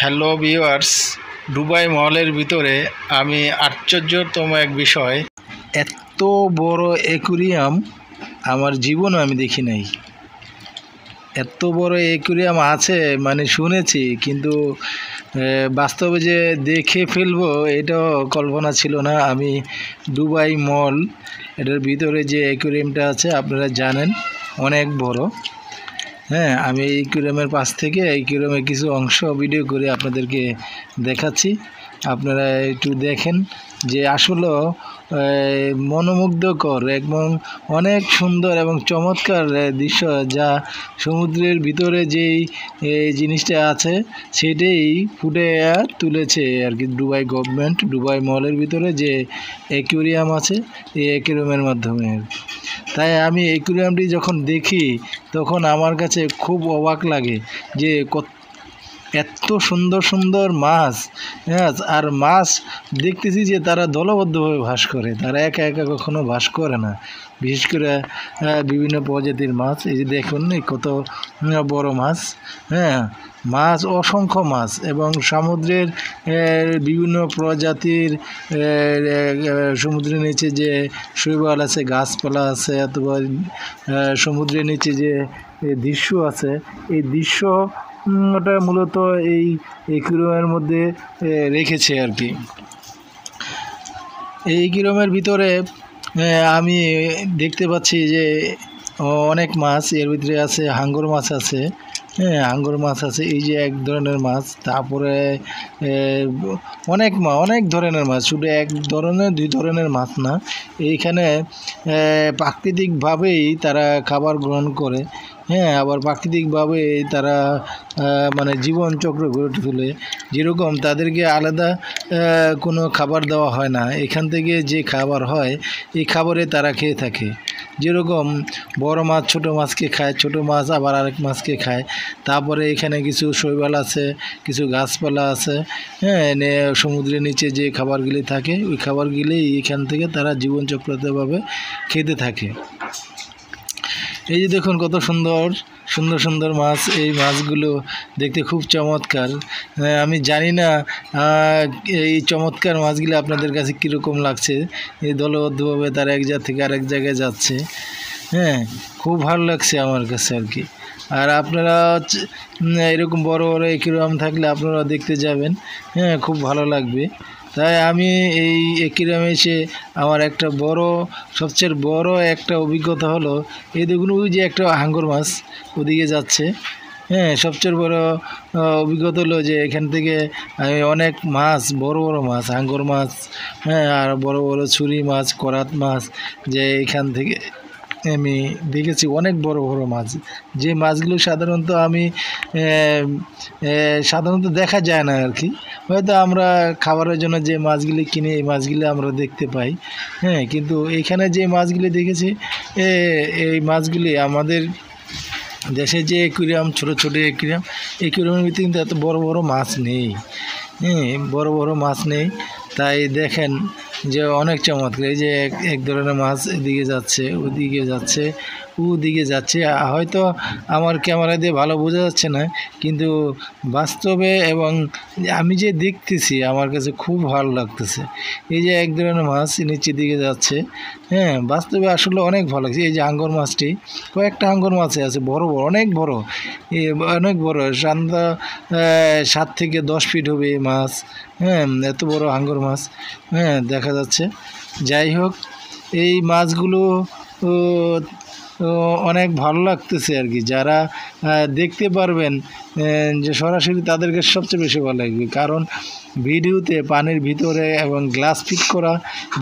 Hello viewers, Dubai মলের ভিতরে আমি আশ্চর্যতম এক বিষয়, এত বড় অ্যাকুরিয়াম আমার জীবনে আমি দেখি নাই। এত বড় অ্যাকুরিয়াম আছে মানে শুনেছি, কিন্তু বাস্তবে যে দেখে ফেলবো এটাও কল্পনা ছিল না। আমি দুবাই মল এটার ভিতরে যে অ্যাকুরিয়ামটা আছে আপনারা জানেন অনেক বড়। হ্যাঁ, আমি এই অ্যাকুরিয়ামের পাশ থেকে অ্যাকুরিয়ামের কিছু অংশ ভিডিও করে আপনাদেরকে দেখাচ্ছি। আপনারা একটু দেখেন যে আসলে মনোমুগ্ধকর এবং অনেক সুন্দর এবং চমৎকার দৃশ্য, যা সমুদ্রের ভিতরে যেই জিনিসটা আছে সেটাই ফুটে তুলেছে আর কি দুবাই গভর্নমেন্ট। দুবাই মলের ভিতরে যে অ্যাকুরিয়াম আছে এই অ্যাকুরিয়ামের মাধ্যমে। তাই আমি অ্যাকুরিয়ামটি যখন দেখি তখন আমার কাছে খুব অবাক লাগে যে এত সুন্দর সুন্দর মাছ। হ্যাঁ, আর মাছ দেখতেছি যে তারা দলবদ্ধভাবে বাস করে, তারা একা একা কখনো বাস করে না। বিশেষ করে বিভিন্ন প্রজাতির মাছ, এই যে দেখুন কত বড় মাছ। হ্যাঁ, মাছ অসংখ্য মাছ এবং সমুদ্রের বিভিন্ন প্রজাতির সমুদ্রের নিচে যে শৈবাল আছে, গাছপালা আছে, অথবা সমুদ্রের নিচে যে দৃশ্য আছে, এই দৃশ্য ওটা মূলত এই অ্যাকুরিয়ামের মধ্যে রেখেছে আর কি। এই অ্যাকুরিয়ামের ভিতরে আমি দেখতে পাচ্ছি যে অনেক মাছ, এর ভিতরে আছে হাঙ্গর মাছ আছে। হ্যাঁ, হাঙ্গর মাছ আছে, এই যে এক ধরনের মাছ। তারপরে অনেক ধরনের মাছ, শুধু এক ধরনের দুই ধরনের মাছ না। এইখানে প্রাকৃতিকভাবেই তারা খাবার গ্রহণ করে। হ্যাঁ, আবার প্রাকৃতিকভাবে তারা মানে জীবনচক্র গড়ে তোলে। যেরকম তাদেরকে আলাদা কোনো খাবার দেওয়া হয় না, এখান থেকে যে খাবার হয় এই খাবারে তারা খেয়ে থাকে। যেরকম বড় মাছ ছোট মাছকে খায়, ছোট মাছ আবার আরেক মাছকে খায়। তারপরে এখানে কিছু শৈবাল আছে, কিছু গাছপালা আছে। হ্যাঁ, সমুদ্রের নিচে যে খাবারগুলি থাকে ওই খাবারগুলি এখান থেকে তারা জীবনচক্রভাবে খেতে থাকে। এই যে দেখুন কত সুন্দর সুন্দর সুন্দর মাছ, এই মাছগুলো দেখতে খুব চমৎকার। আমি জানি না এই চমৎকার মাছগুলো আপনাদের কাছে কীরকম লাগছে। এই দলবদ্ধভাবে তারা এক জায়গা থেকে আরেক জায়গায় যাচ্ছে। হ্যাঁ, খুব ভালো লাগছে আমার কাছে আর কি। আর আপনারা এরকম বড় বড় অ্যাকুরিয়াম থাকলে আপনারা দেখতে যাবেন। হ্যাঁ, খুব ভালো লাগবে। তাই আমি এই অ্যাকুরিয়ামে এসে আমার একটা সবচেয়ে বড় একটা অভিজ্ঞতা হলো, এই দেখুন ওই যে একটা হাঙ্গর মাছ ওদিকে যাচ্ছে। হ্যাঁ, সবচেয়ে বড় অভিজ্ঞতা হলো যে এখান থেকে আমি অনেক মাছ, বড় বড় মাছ, হাঙ্গর মাছ, হ্যাঁ, আর বড় বড় ছুরি মাছ, করাত মাছ, যে এখান থেকে আমি দেখেছি অনেক বড় বড় মাছ। যে মাছগুলো সাধারণত দেখা যায় না আর কি। হয়তো আমরা খাবারের জন্য যে মাছগুলি কিনি এই মাছগুলি আমরা দেখতে পাই। হ্যাঁ, কিন্তু এখানে যে মাছগুলি দেখেছি এই মাছগুলি আমাদের দেশে যে অ্যাকুরিয়াম, ছোটো ছোটো অ্যাকুরিয়ামের ভিতরে কিন্তু এত বড় বড় মাছ নেই। হ্যাঁ, বড় বড় মাছ নেই। তাই দেখেন যে অনেক চমৎকার। এই যে এক ধরনের মাছ এদিকে যাচ্ছে, ওদিকে যাচ্ছে, ওদিকে যাচ্ছে। হয়তো আমার ক্যামেরা দিয়ে ভালো বোঝা যাচ্ছে না, কিন্তু বাস্তবে এবং আমি যে দেখতেছি আমার কাছে খুব ভালো লাগতেছে। এই যে এক ধরনের মাছ নিচের দিকে যাচ্ছে। হ্যাঁ, বাস্তবে আসলে অনেক ভালো লাগছে। এই যে হাঙ্গর মাছটি, কয়েকটা হাঙ্গর মাছ আছে বড় বড়, অনেক বড়, অনেক বড়, 7 থেকে 10 ফিট হবে এই মাছ। হ্যাঁ, এত বড় হাঙ্গর মাছ। হ্যাঁ, দেখা যাচ্ছে। যাই হোক, এই মাছগুলো অনেক ভালো লাগতেছে আর কি। যারা দেখতে পারবেন যে সরাসরি তাদেরকে সবচেয়ে বেশি ভালো লাগবে, কারণ ভিডিওতে পানির ভিতরে এবং গ্লাস ফিট করা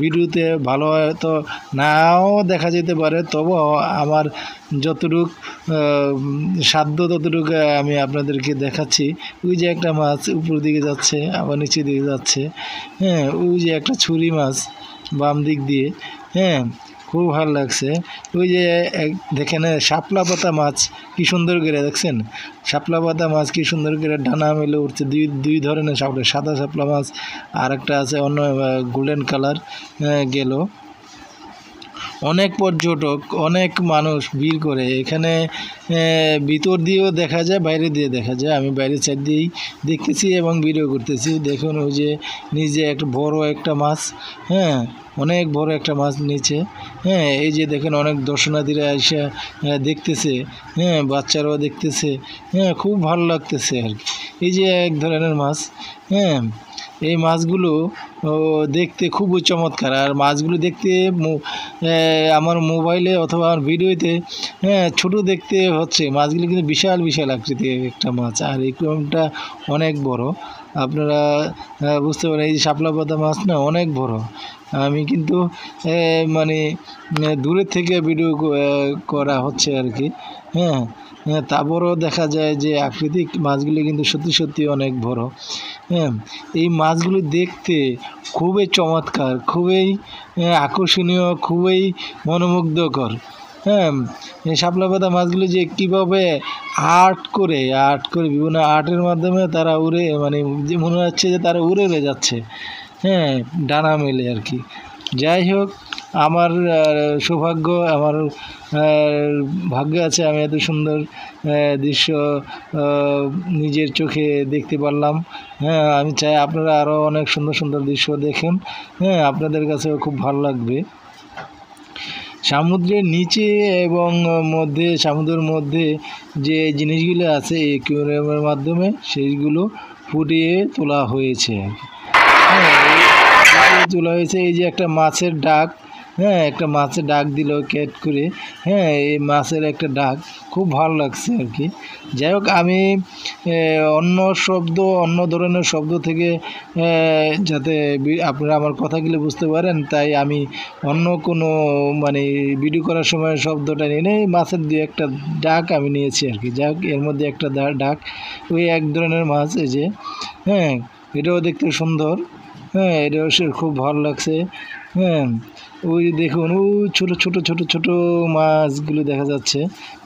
ভিডিওতে ভালো হয়তো নাও দেখা যেতে পারে, তবুও আমার যতটুক সাধ্য ততটুকু আমি আপনাদেরকে দেখাচ্ছি। ওই যে একটা মাছ উপর দিকে যাচ্ছে, আবার নিচের দিকে যাচ্ছে। হ্যাঁ, ওই যে একটা ছুরি মাছ বাম দিক দিয়ে। হ্যাঁ, খুব ভালো লাগছে। ওই যে দেখেন শাপলা পাতা মাছ কি সুন্দর করে, দেখছেন শাপলা পাতা মাছ কি সুন্দর করে ডানা মেলে উঠছে। দুই ধরনের সাদা শাপলা মাছ, আর একটা আছে অন্য গোল্ডেন কালার গেল। অনেক পর্যটক, অনেক মানুষ ভিড় করে এখানে। ভিতর দিয়েও দেখা যায়, বাইরে দিয়ে দেখা যায়। আমি বাইরের সাইড দিয়েই দেখতেছি এবং ভিডিও করতেছি। দেখুন ওই যে নিজে একটা বড় একটা মাছ, হ্যাঁ, অনেক বড় একটা মাছ নিচে। হ্যাঁ, এই যে দেখেন অনেক দর্শনার্থীরা এসে দেখতেছে, হ্যাঁ, বাচ্চারাও দেখতেছে। হ্যাঁ, খুব ভালো লাগতেছে আর কি। এই যে এক ধরনের মাছ, হ্যাঁ, এই মাছগুলো দেখতে খুবই চমৎকার। আর মাছগুলো দেখতে আমার মোবাইলে অথবা আমার ভিডিওতে, হ্যাঁ, ছোটো দেখতে হচ্ছে, মাছগুলো কিন্তু বিশাল বিশাল আকৃতির একটা মাছ। আর এই ক্রমটা অনেক বড়, আপনারা বুঝতে পারেন। এই যে শাপলা পাতা মাছ না, অনেক বড়। আমি কিন্তু মানে দূরের থেকে ভিডিও করা হচ্ছে আর কি। হ্যাঁ, তারপরেও দেখা যায় যে আকৃতিক মাছগুলি কিন্তু সত্যি সত্যি অনেক বড়। হ্যাঁ, এই মাছগুলো দেখতে খুবই চমৎকার, খুবই আকর্ষণীয়, খুবই মনোমুগ্ধকর। হ্যাঁ, এই শাপলা পাতা মাছগুলো যে কীভাবে আর্ট করে বিভিন্ন আর্টের মাধ্যমে তারা উড়ে, মানে যে মনে হচ্ছে যে তারা উড়ে উড়ে যাচ্ছে, হ্যাঁ, ডানা মেলে আর কি। যাই হোক, আমার সৌভাগ্য, আমার ভাগ্য আছে আমি এত সুন্দর দৃশ্য নিজের চোখে দেখতে পারলাম। হ্যাঁ, আমি চাই আপনারা আরও অনেক সুন্দর সুন্দর দৃশ্য দেখুন। হ্যাঁ, আপনাদের কাছেও খুব ভালো লাগবে। সমুদ্রের নিচে এবং মধ্যে, সমুদ্রের মধ্যে যে জিনিসগুলো আছে এই অ্যাকুয়ারিয়ামের মাধ্যমে সেইগুলো ফুটিয়ে তোলা হয়েছে। হ্যাঁ, তোলা হয়েছে। এই যে একটা মাছের ডাক, হ্যাঁ, একটা মাছের ডাক দিল ক্যাট করে। হ্যাঁ, এই মাছের একটা ডাক খুব ভালো লাগছে আর কি। যাই হোক, আমি অন্য ধরনের শব্দ থেকে যাতে আপনারা আমার কথাগুলো বুঝতে পারেন, তাই আমি অন্য কোনো মানে ভিডিও করার সময় শব্দটা নিয়ে নেই, মাছের দিয়ে একটা ডাক আমি নিয়েছি আর কি। যাই হোক, এর মধ্যে একটা ডাক, ওই এক ধরনের মাছ। এই যে, হ্যাঁ, এটাও দেখতে সুন্দর। হ্যাঁ, এটাও খুব ভালো লাগছে। হ্যাঁ, ওই দেখুন, ওই ছোট ছোট ছোট ছোট মাছগুলো দেখা যাচ্ছে।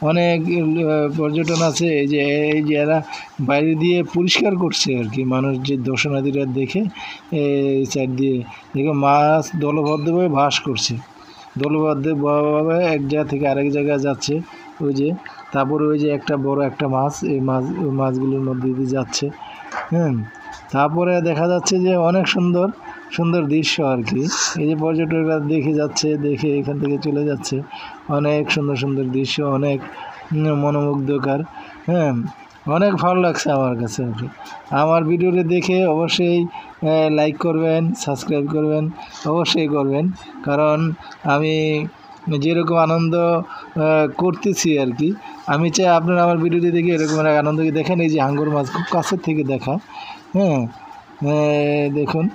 অনেক পর্যটন আছে, এই যে এরা বাইরে দিয়ে পরিষ্কার করছে আর কি। মানুষ যে দর্শনার্থীরা দেখে এই সাইড দিয়ে দেখে মাছ দলবদ্ধভাবে ভাস করছে, দলবদ্ধভাবে এক জায়গা থেকে আরেক জায়গায় যাচ্ছে। ওই যে, তারপরে ওই যে একটা বড় একটা মাছ, এই মাছগুলোর মধ্যে দিয়ে যাচ্ছে। হ্যাঁ, তারপরে দেখা যাচ্ছে যে অনেক সুন্দর সুন্দর দৃশ্য আর কি। এই যে পর্যটকরা দেখে যাচ্ছে, দেখে এখান থেকে চলে যাচ্ছে। অনেক সুন্দর সুন্দর দৃশ্য, অনেক মনোমুগ্ধকর। হ্যাঁ, অনেক ভালো লাগছে আমার কাছে আর কি। আমার ভিডিওটি দেখে অবশ্যই লাইক করবেন, সাবস্ক্রাইব করবেন, অবশ্যই করবেন। কারণ আমি যেরকম আনন্দ করতেছি আর কি, আমি চাই আপনারা আমার ভিডিওটি দেখে এরকম আনন্দ দেখেন। এই যে হাঙ্গর মাছ খুব কাছের থেকে দেখা, হ্যাঁ, দেখুন।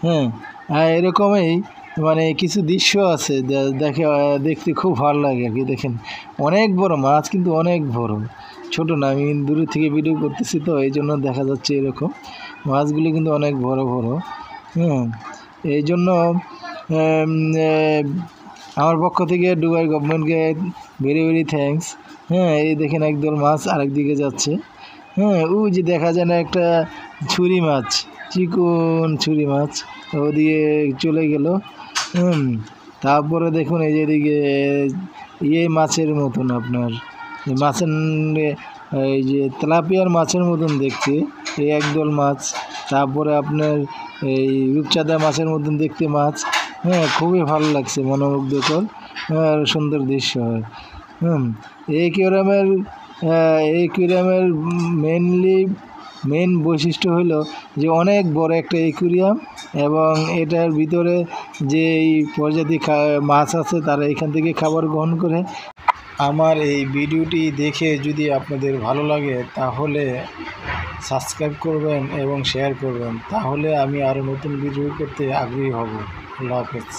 হ্যাঁ, এরকমই মানে কিছু দৃশ্য আছে দেখতে খুব ভালো লাগে আর কি। দেখেন অনেক বড় মাছ, কিন্তু অনেক বড়, ছোট না। আমি দূরে থেকে ভিডিও করতেছি তো এই জন্য দেখা যাচ্ছে এরকম। মাছগুলি কিন্তু অনেক বড় বড়। হ্যাঁ, এই জন্য আমার পক্ষ থেকে দুবাই গভর্নমেন্টকে ভেরি ভেরি থ্যাঙ্কস। হ্যাঁ, এই দেখেন একদল মাছ আরেক দিকে যাচ্ছে। হ্যাঁ, ওই যে দেখা যায় না একটা ছুরি মাছ, চিকন ছুরি মাছ, ওদিকে চলে গেল। তারপরে দেখুন এই যেদিকে মাছের মতন, আপনার মাছের এই যে তেলাপিয়ার মাছের মতন দেখতে এই একদল মাছ। তারপরে আপনার এই রূপচাঁদা মাছের মতন দেখতে মাছ। হ্যাঁ, খুবই ভালো লাগছে, মনোমুগ্ধকর আর সুন্দর দৃশ্য হয়। এই অ্যাকুয়ারিয়ামের মেন বৈশিষ্ট্য হলো যে অনেক বড় একটা অ্যাকুয়ারিয়াম, এবং এটার ভিতরে যে প্রজাতি মাছ আছে তারা এখান থেকে খাবার গ্রহণ করে। আমার এই ভিডিওটি দেখে যদি আপনাদের ভালো লাগে তাহলে সাবস্ক্রাইব করবেন এবং শেয়ার করবেন, তাহলে আমি আরও নতুন ভিডিও করতে আগ্রহী হব। আল্লাহ হাফেজ।